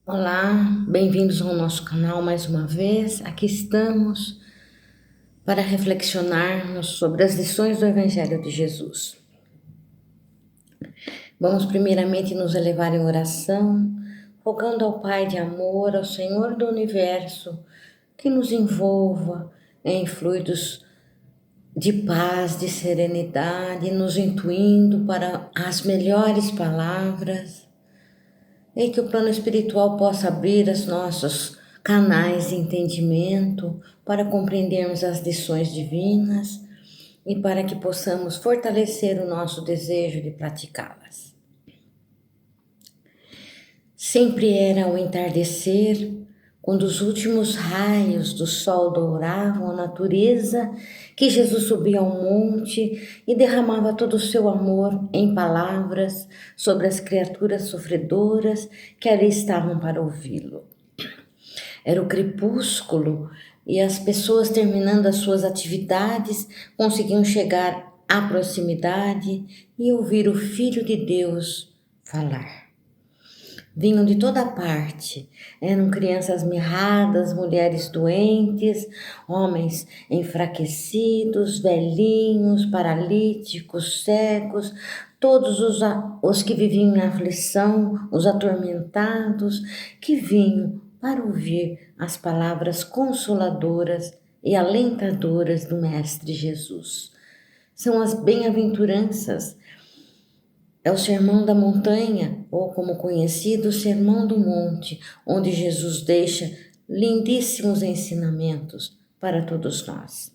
Olá, bem-vindos ao nosso canal mais uma vez. Aqui estamos para reflexionarmos sobre as lições do Evangelho de Jesus. Vamos primeiramente nos elevar em oração, rogando ao Pai de amor, ao Senhor do Universo, que nos envolva em fluidos de paz, de serenidade, nos intuindo para as melhores palavras e que o plano espiritual possa abrir os nossos canais de entendimento para compreendermos as lições divinas e para que possamos fortalecer o nosso desejo de praticá-las. Sempre era ao entardecer, quando os últimos raios do sol douravam a natureza, que Jesus subia ao monte e derramava todo o seu amor em palavras sobre as criaturas sofredoras que ali estavam para ouvi-lo. Era o crepúsculo e as pessoas terminando as suas atividades conseguiam chegar à proximidade e ouvir o Filho de Deus falar. Vinham de toda parte, eram crianças mirradas, mulheres doentes, homens enfraquecidos, velhinhos, paralíticos, cegos, todos os que viviam em aflição, os atormentados, que vinham para ouvir as palavras consoladoras e alentadoras do Mestre Jesus. São as bem-aventuranças, é o Sermão da Montanha, ou como conhecido, o Sermão do Monte, onde Jesus deixa lindíssimos ensinamentos para todos nós.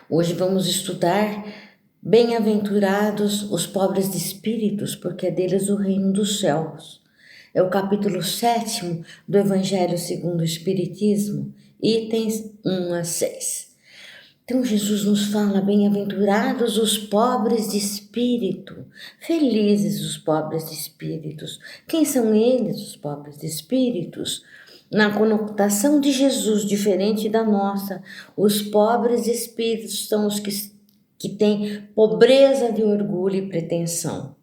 Hoje vamos estudar bem-aventurados os pobres de espíritos, porque é deles o reino dos céus. É o capítulo 7 do Evangelho segundo o Espiritismo, itens 1 a 6. Então Jesus nos fala, bem-aventurados os pobres de espírito, felizes os pobres de espíritos. Quem são eles, os pobres de espíritos? Na conotação de Jesus, diferente da nossa, os pobres de espíritos são os que têm pobreza de orgulho e pretensão.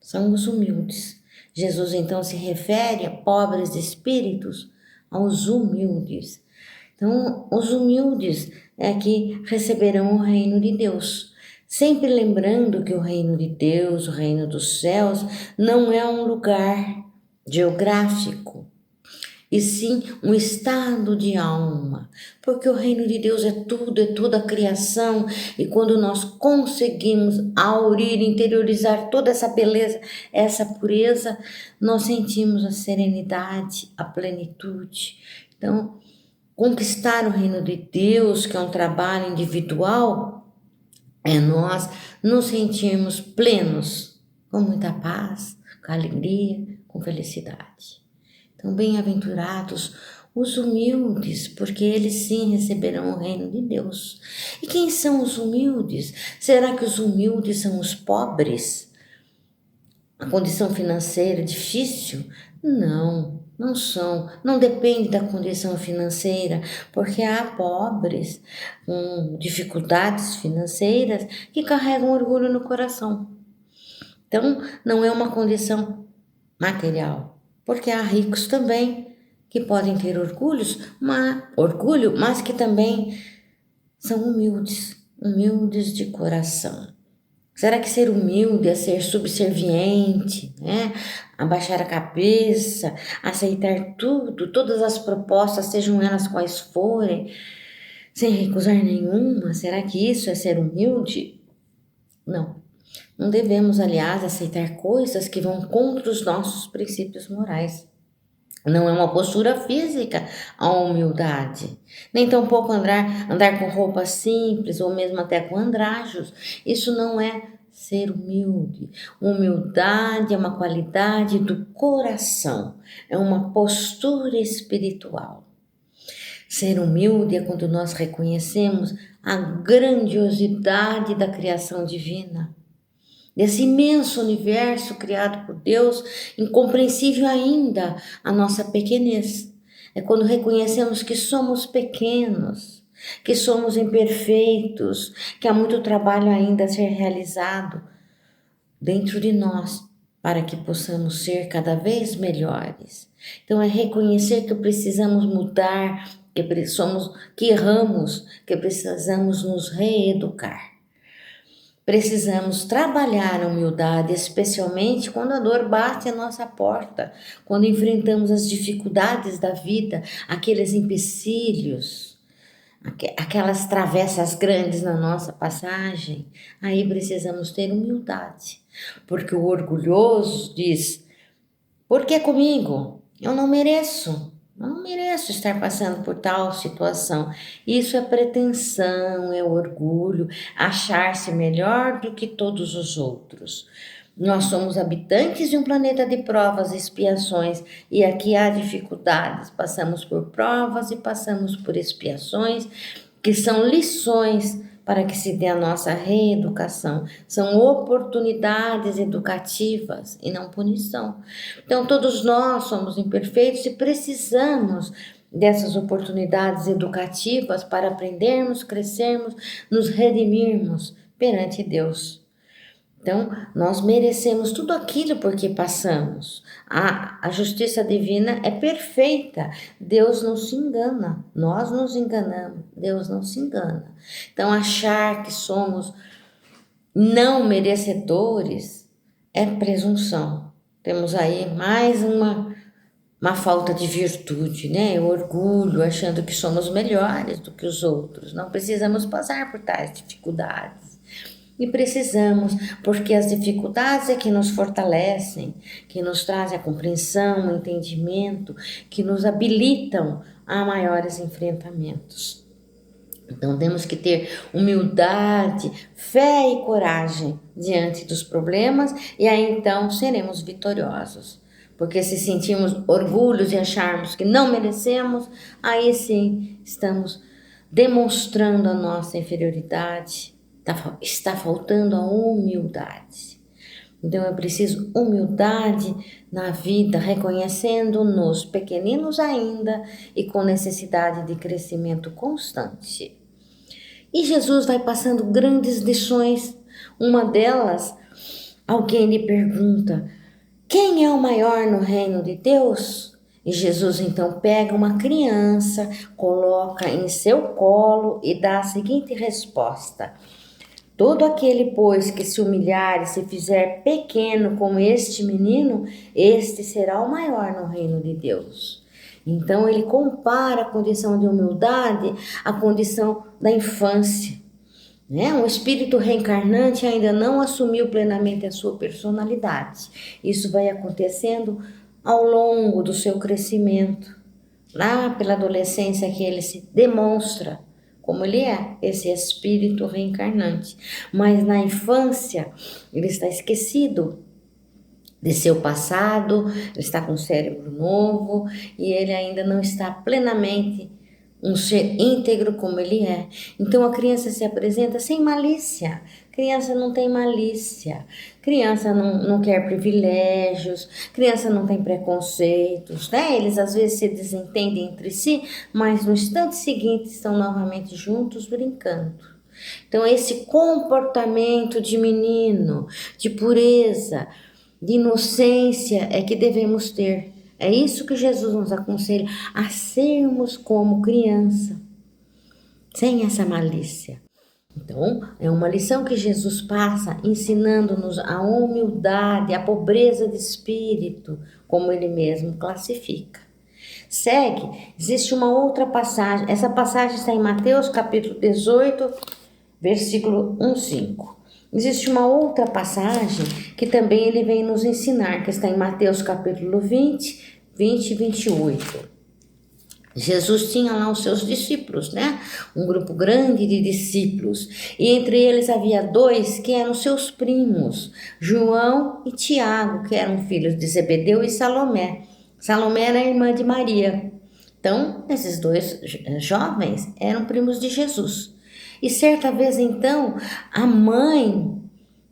São os humildes. Jesus então se refere a pobres de espíritos, aos humildes. Então, os humildes é que receberão o reino de Deus. Sempre lembrando que o reino de Deus, o reino dos céus, não é um lugar geográfico, e sim um estado de alma, porque o reino de Deus é toda a criação, e quando nós conseguimos aurir, interiorizar toda essa beleza, essa pureza, nós sentimos a serenidade, a plenitude. Então, conquistar o reino de Deus, que é um trabalho individual, é nós nos sentirmos plenos, com muita paz, com alegria, com felicidade. Então, bem-aventurados os humildes, porque eles sim receberão o reino de Deus. E quem são os humildes? Será que os humildes são os pobres? A condição financeira difícil? Não, não são. Não depende da condição financeira, porque há pobres com dificuldades financeiras que carregam orgulho no coração. Então, não é uma condição material, porque há ricos também que podem ter orgulho, mas que também são humildes, humildes de coração. Será que ser humilde é ser subserviente, né? Abaixar a cabeça, aceitar tudo, todas as propostas, sejam elas quais forem, sem recusar nenhuma? Será que isso é ser humilde? Não. Não devemos, aliás, aceitar coisas que vão contra os nossos princípios morais. Não é uma postura física a humildade, nem tampouco andar com roupas simples ou mesmo até com andrajos. Isso não é ser humilde. Humildade é uma qualidade do coração, é uma postura espiritual. Ser humilde é quando nós reconhecemos a grandiosidade da criação divina, desse imenso universo criado por Deus, incompreensível ainda a nossa pequenez. É quando reconhecemos que somos pequenos, que somos imperfeitos, que há muito trabalho ainda a ser realizado dentro de nós, para que possamos ser cada vez melhores. Então, é reconhecer que precisamos mudar, que erramos, que precisamos nos reeducar. Precisamos trabalhar a humildade, especialmente quando a dor bate à nossa porta, quando enfrentamos as dificuldades da vida, aqueles empecilhos, aquelas travessas grandes na nossa passagem. Aí precisamos ter humildade, porque o orgulhoso diz: por que comigo? Eu não mereço. Eu não mereço estar passando por tal situação. Isso é pretensão, é orgulho, achar-se melhor do que todos os outros. Nós somos habitantes de um planeta de provas e expiações, e aqui há dificuldades. Passamos por provas e passamos por expiações, que são lições para que se dê a nossa reeducação. São oportunidades educativas e não punição. Então, todos nós somos imperfeitos e precisamos dessas oportunidades educativas para aprendermos, crescermos, nos redimirmos perante Deus. Então, nós merecemos tudo aquilo porque passamos. A justiça divina é perfeita. Deus não se engana. Nós nos enganamos. Deus não se engana. Então, achar que somos não merecedores é presunção. Temos aí mais uma falta de virtude, né? O orgulho, achando que somos melhores do que os outros. Não precisamos passar por tais dificuldades. E precisamos, porque as dificuldades é que nos fortalecem, que nos trazem a compreensão, o entendimento, que nos habilitam a maiores enfrentamentos. Então temos que ter humildade, fé e coragem diante dos problemas, e aí então seremos vitoriosos. Porque se sentirmos orgulhos e acharmos que não merecemos, aí sim estamos demonstrando a nossa inferioridade. Está faltando a humildade. Então é preciso humildade na vida, reconhecendo-nos pequeninos ainda e com necessidade de crescimento constante. E Jesus vai passando grandes lições. Uma delas, alguém lhe pergunta: quem é o maior no reino de Deus? E Jesus então pega uma criança, coloca em seu colo e dá a seguinte resposta: todo aquele, pois, que se humilhar e se fizer pequeno como este menino, este será o maior no reino de Deus. Então ele compara a condição de humildade à condição da infância. Né? Um espírito reencarnante ainda não assumiu plenamente a sua personalidade. Isso vai acontecendo ao longo do seu crescimento. Lá pela adolescência que ele se demonstra como ele é, esse espírito reencarnante. Mas na infância, ele está esquecido de seu passado, ele está com um cérebro novo e ele ainda não está plenamente um ser íntegro como ele é. Então a criança se apresenta sem malícia. Criança não tem malícia, criança não quer privilégios, criança não tem preconceitos, né? Eles às vezes se desentendem entre si, mas no instante seguinte estão novamente juntos brincando. Então esse comportamento de menino, de pureza, de inocência é que devemos ter. É isso que Jesus nos aconselha, a sermos como criança, sem essa malícia. Então, é uma lição que Jesus passa ensinando-nos a humildade, a pobreza de espírito, como ele mesmo classifica. Segue, existe uma outra passagem, essa passagem está em Mateus capítulo 18, versículo 1-5. Existe uma outra passagem que também ele vem nos ensinar, que está em Mateus capítulo 20 e 28. Jesus tinha lá os seus discípulos, né? Um grupo grande de discípulos. E entre eles havia dois que eram seus primos, João e Tiago, que eram filhos de Zebedeu e Salomé. Salomé era a irmã de Maria. Então, esses dois jovens eram primos de Jesus. E certa vez, então, a mãe,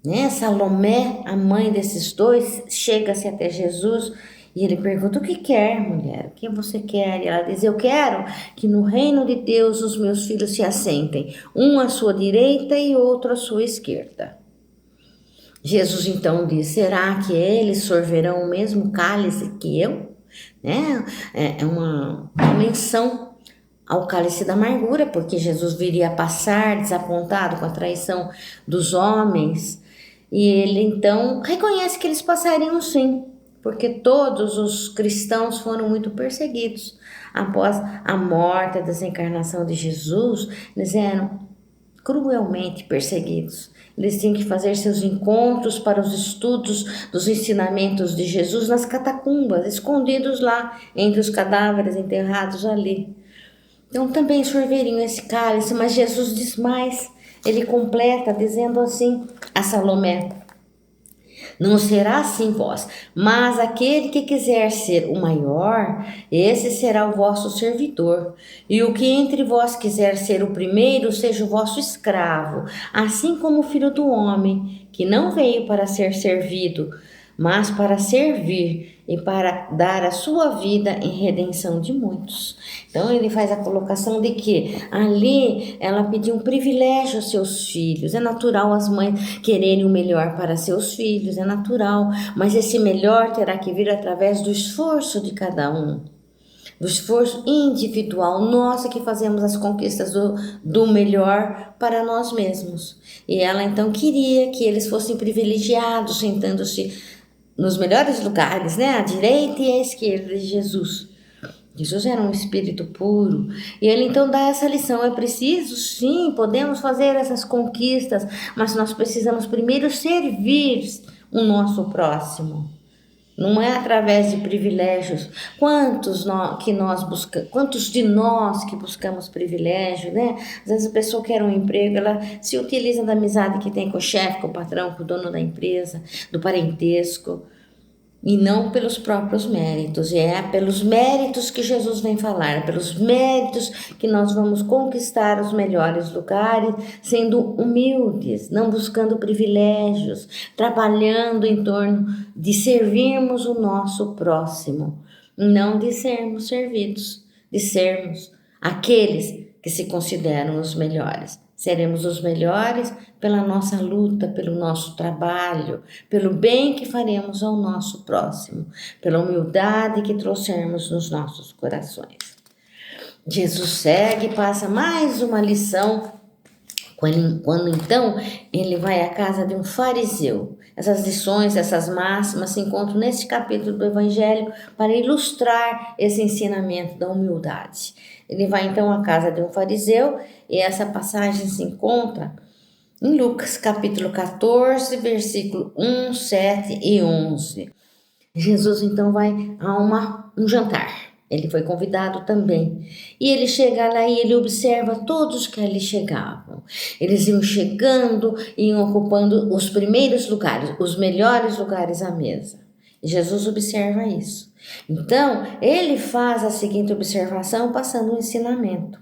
né, Salomé, a mãe desses dois, chega-se até Jesus e ele pergunta: o que quer, mulher? O que você quer? E ela diz: eu quero que no reino de Deus os meus filhos se assentem, um à sua direita e outro à sua esquerda. Jesus então diz: será que eles sorverão o mesmo cálice que eu? Né? É uma menção ao cálice da amargura, porque Jesus viria a passar desapontado com a traição dos homens. E ele então reconhece que eles passariam sim, porque todos os cristãos foram muito perseguidos. Após a morte, a desencarnação de Jesus, eles eram cruelmente perseguidos. Eles tinham que fazer seus encontros para os estudos dos ensinamentos de Jesus nas catacumbas, escondidos lá entre os cadáveres enterrados ali. Então também sorveriam esse cálice, mas Jesus diz mais. Ele completa dizendo assim a Salomé: não será assim vós, mas aquele que quiser ser o maior, esse será o vosso servidor. E o que entre vós quiser ser o primeiro, seja o vosso escravo, assim como o filho do homem, que não veio para ser servido, mas para servir e para dar a sua vida em redenção de muitos. Então ele faz a colocação de que ali ela pediu um privilégio aos seus filhos. É natural as mães quererem o melhor para seus filhos, é natural, mas esse melhor terá que vir através do esforço de cada um. Do esforço individual, nós que fazemos as conquistas do melhor para nós mesmos. E ela então queria que eles fossem privilegiados, sentando-se nos melhores lugares, né? À direita e à esquerda de Jesus. Jesus era um espírito puro. E ele então dá essa lição. É preciso, sim, podemos fazer essas conquistas, mas nós precisamos primeiro servir o nosso próximo. Não é através de privilégios. Quantos de nós que buscamos privilégio, né? Às vezes a pessoa quer um emprego, ela se utiliza da amizade que tem com o chefe, com o patrão, com o dono da empresa, do parentesco, e não pelos próprios méritos. E é pelos méritos que Jesus vem falar, pelos méritos que nós vamos conquistar os melhores lugares, sendo humildes, não buscando privilégios, trabalhando em torno de servirmos o nosso próximo, não de sermos servidos, de sermos aqueles que se consideram os melhores. Seremos os melhores pela nossa luta, pelo nosso trabalho, pelo bem que faremos ao nosso próximo, pela humildade que trouxermos nos nossos corações. Jesus segue e passa mais uma lição quando então ele vai à casa de um fariseu. Essas lições, essas máximas se encontram neste capítulo do Evangelho para ilustrar esse ensinamento da humildade. Ele vai então à casa de um fariseu e essa passagem se encontra em Lucas capítulo 14, versículo 1, 7 e 11. Jesus então vai a um jantar. Ele foi convidado também. E ele chega lá e ele observa todos que ali chegavam. Eles iam chegando e iam ocupando os primeiros lugares, os melhores lugares à mesa. E Jesus observa isso. Então, ele faz a seguinte observação, passando um ensinamento.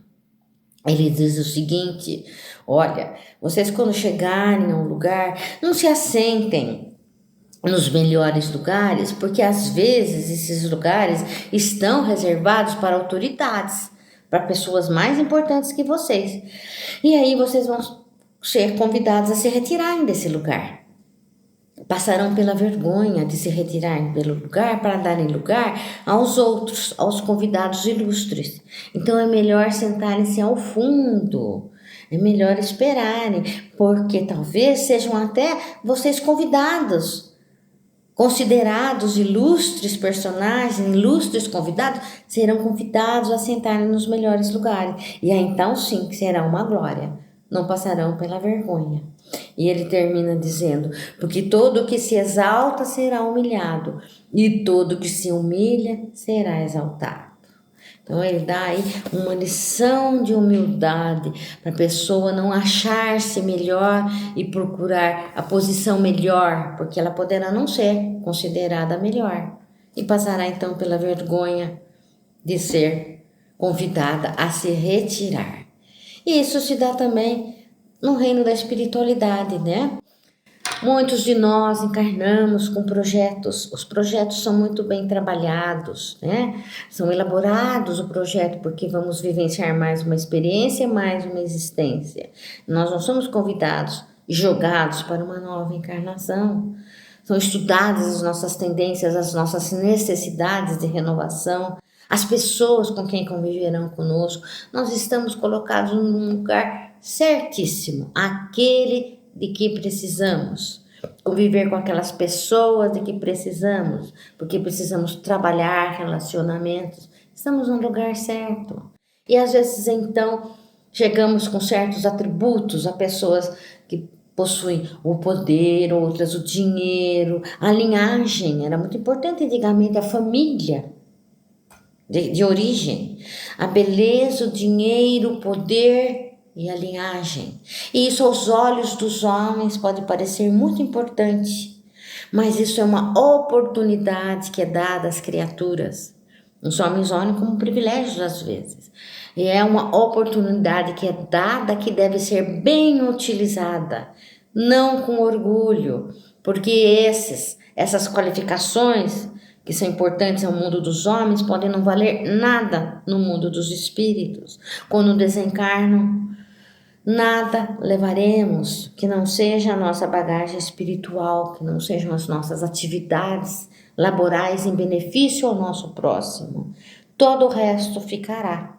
Ele diz o seguinte: olha, vocês quando chegarem a um lugar, não se assentem nos melhores lugares, porque às vezes esses lugares estão reservados para autoridades, para pessoas mais importantes que vocês. E aí vocês vão ser convidados a se retirarem desse lugar. Passarão pela vergonha de se retirarem pelo lugar para darem lugar aos outros, aos convidados ilustres. Então é melhor sentarem-se ao fundo. É melhor esperarem, porque talvez sejam até vocês convidados, considerados ilustres personagens, ilustres convidados, serão convidados a sentarem nos melhores lugares. E aí então sim que será uma glória. Não passarão pela vergonha. E ele termina dizendo: porque todo que se exalta será humilhado, e todo que se humilha será exaltado. Então ele dá aí uma lição de humildade para a pessoa não achar-se melhor e procurar a posição melhor, porque ela poderá não ser considerada melhor e passará então pela vergonha de ser convidada a se retirar. E isso se dá também no reino da espiritualidade, né? Muitos de nós encarnamos com projetos, os projetos são muito bem trabalhados, né? São elaborados o projeto porque vamos vivenciar mais uma experiência, mais uma existência. Nós não somos convidados e jogados para uma nova encarnação. São estudadas as nossas tendências, as nossas necessidades de renovação, as pessoas com quem conviverão conosco. Nós estamos colocados num lugar certíssimo, aquele de que precisamos. Conviver com aquelas pessoas de que precisamos, porque precisamos trabalhar relacionamentos. Estamos no lugar certo. E às vezes, então, chegamos com certos atributos a pessoas que possuem o poder, outras o dinheiro, a linhagem. Era muito importante antigamente a família de origem, a beleza, o dinheiro, o poder e a linhagem. E isso aos olhos dos homens pode parecer muito importante, mas isso é uma oportunidade que é dada às criaturas. Os homens olham como privilégio às vezes. E é uma oportunidade que é dada, que deve ser bem utilizada, não com orgulho, porque essas qualificações que são importantes ao mundo dos homens podem não valer nada no mundo dos espíritos. Quando desencarnam, nada levaremos que não seja a nossa bagagem espiritual, que não sejam as nossas atividades laborais em benefício ao nosso próximo. Todo o resto ficará,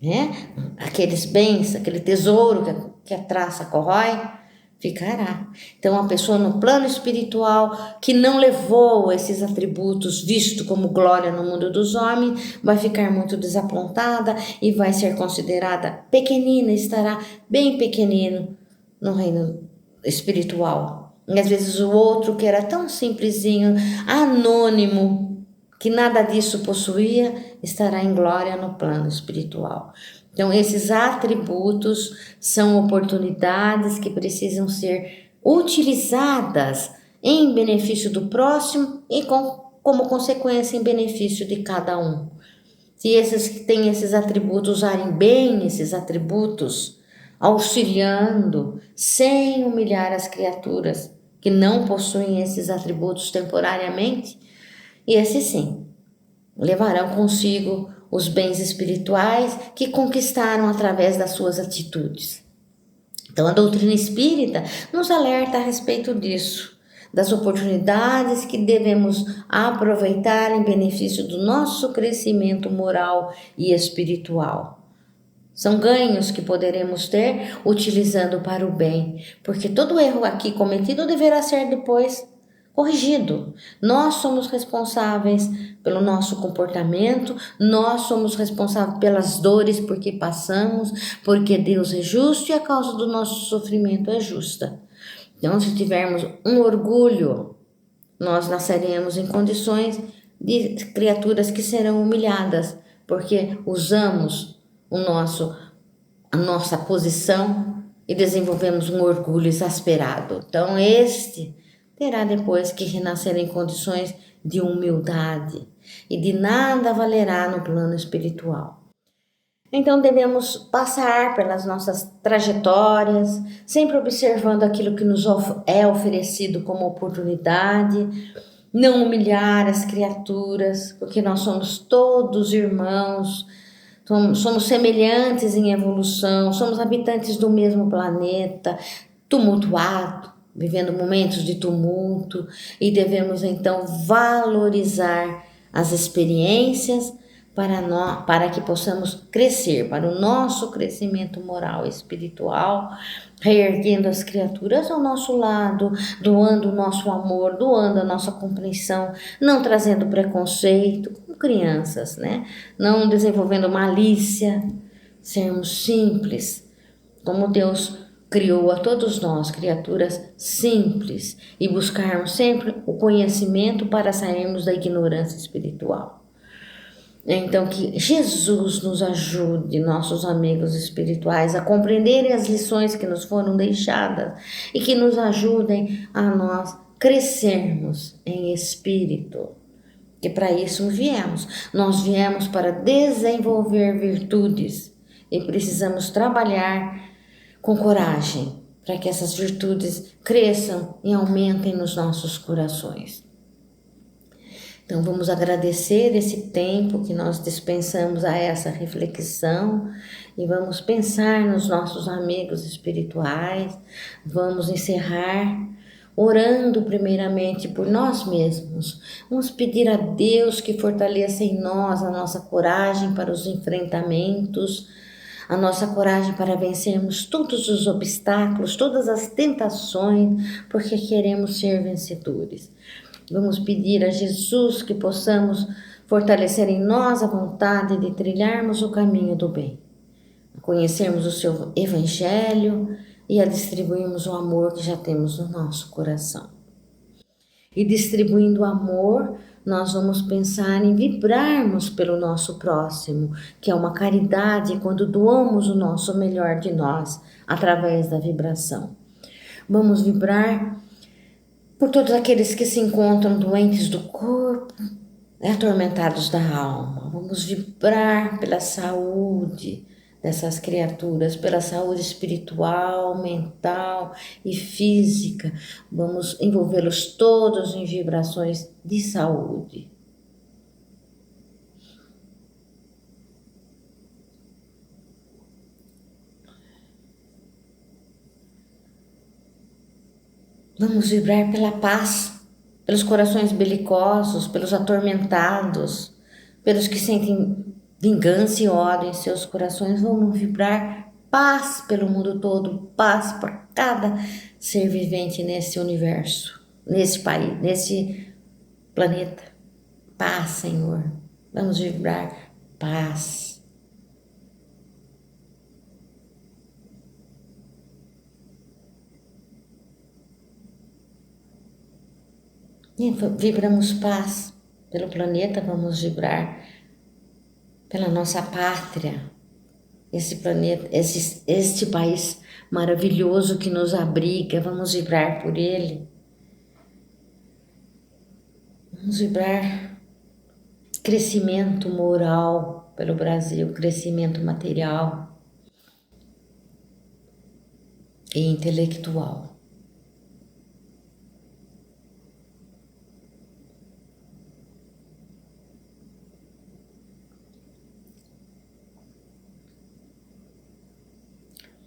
né? Aqueles bens, aquele tesouro que a traça corrói, ficará. Então, a pessoa no plano espiritual que não levou esses atributos visto como glória no mundo dos homens, vai ficar muito desapontada e vai ser considerada pequenina, estará bem pequenino no reino espiritual. E às vezes o outro que era tão simplesinho, anônimo, que nada disso possuía, estará em glória no plano espiritual. Então, esses atributos são oportunidades que precisam ser utilizadas em benefício do próximo e como consequência em benefício de cada um. Se esses que têm esses atributos usarem bem esses atributos, auxiliando, sem humilhar as criaturas que não possuem esses atributos temporariamente, e esses sim, levarão consigo os bens espirituais que conquistaram através das suas atitudes. Então, a doutrina espírita nos alerta a respeito disso, das oportunidades que devemos aproveitar em benefício do nosso crescimento moral e espiritual. São ganhos que poderemos ter utilizando para o bem, porque todo erro aqui cometido deverá ser depois corrigido. Nós somos responsáveis pelo nosso comportamento, nós somos responsáveis pelas dores porque passamos, porque Deus é justo e a causa do nosso sofrimento é justa. Então, se tivermos um orgulho, nós nasceremos em condições de criaturas que serão humilhadas, porque usamos a nossa posição e desenvolvemos um orgulho exasperado. Então, terá depois que renascer em condições de humildade e de nada valerá no plano espiritual. Então devemos passar pelas nossas trajetórias, sempre observando aquilo que nos é oferecido como oportunidade, não humilhar as criaturas, porque nós somos todos irmãos, somos semelhantes em evolução, somos habitantes do mesmo planeta, tumultuado, vivendo momentos de tumulto, e devemos então valorizar as experiências para que possamos crescer, para o nosso crescimento moral e espiritual, reerguendo as criaturas ao nosso lado, doando o nosso amor, doando a nossa compreensão, não trazendo preconceito, como crianças, né? Não desenvolvendo malícia, sermos simples, como Deus criou a todos nós, criaturas simples, e buscarmos sempre o conhecimento para sairmos da ignorância espiritual. Então, que Jesus nos ajude, nossos amigos espirituais, a compreenderem as lições que nos foram deixadas e que nos ajudem a nós crescermos em espírito. Que para isso viemos. Nós viemos para desenvolver virtudes e precisamos trabalhar com coragem para que essas virtudes cresçam e aumentem nos nossos corações. Então, vamos agradecer esse tempo que nós dispensamos a essa reflexão e vamos pensar nos nossos amigos espirituais. Vamos encerrar orando primeiramente por nós mesmos. Vamos pedir a Deus que fortaleça em nós a nossa coragem para os enfrentamentos, a nossa coragem para vencermos todos os obstáculos, todas as tentações, porque queremos ser vencedores. Vamos pedir a Jesus que possamos fortalecer em nós a vontade de trilharmos o caminho do bem, a conhecermos o seu Evangelho e a distribuirmos o amor que já temos no nosso coração. E distribuindo amor, nós vamos pensar em vibrarmos pelo nosso próximo, que é uma caridade quando doamos o nosso melhor de nós através da vibração. Vamos vibrar por todos aqueles que se encontram doentes do corpo, atormentados da alma. Vamos vibrar pela saúde dessas criaturas, pela saúde espiritual, mental e física. Vamos envolvê-los todos em vibrações de saúde. Vamos vibrar pela paz, pelos corações belicosos, pelos atormentados, pelos que sentem vingança e ódio em seus corações. Vamos vibrar paz pelo mundo todo, paz para cada ser vivente nesse universo, nesse país, nesse planeta. Paz, Senhor. Vamos vibrar paz. E vibramos paz pelo planeta, vamos vibrar pela nossa pátria, esse planeta, este país maravilhoso que nos abriga, vamos vibrar por ele. Vamos vibrar crescimento moral pelo Brasil, crescimento material e intelectual.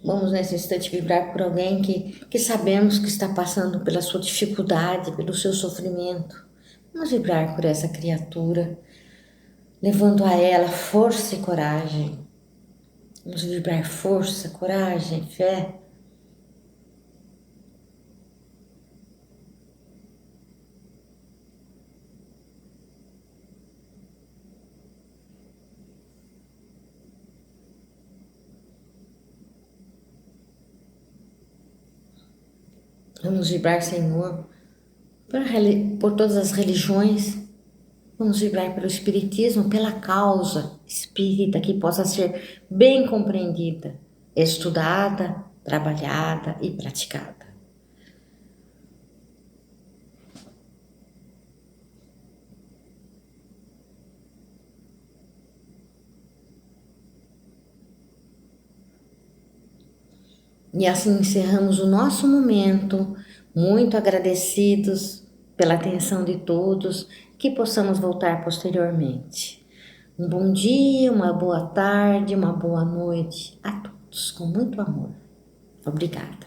Vamos nesse instante vibrar por alguém que sabemos que está passando pela sua dificuldade, pelo seu sofrimento. Vamos vibrar por essa criatura, levando a ela força e coragem. Vamos vibrar força, coragem, fé. Vamos vibrar, Senhor, por todas as religiões. Vamos vibrar pelo Espiritismo, pela causa espírita que possa ser bem compreendida, estudada, trabalhada e praticada. E assim encerramos o nosso momento, muito agradecidos pela atenção de todos, que possamos voltar posteriormente. Um bom dia, uma boa tarde, uma boa noite a todos, com muito amor. Obrigada.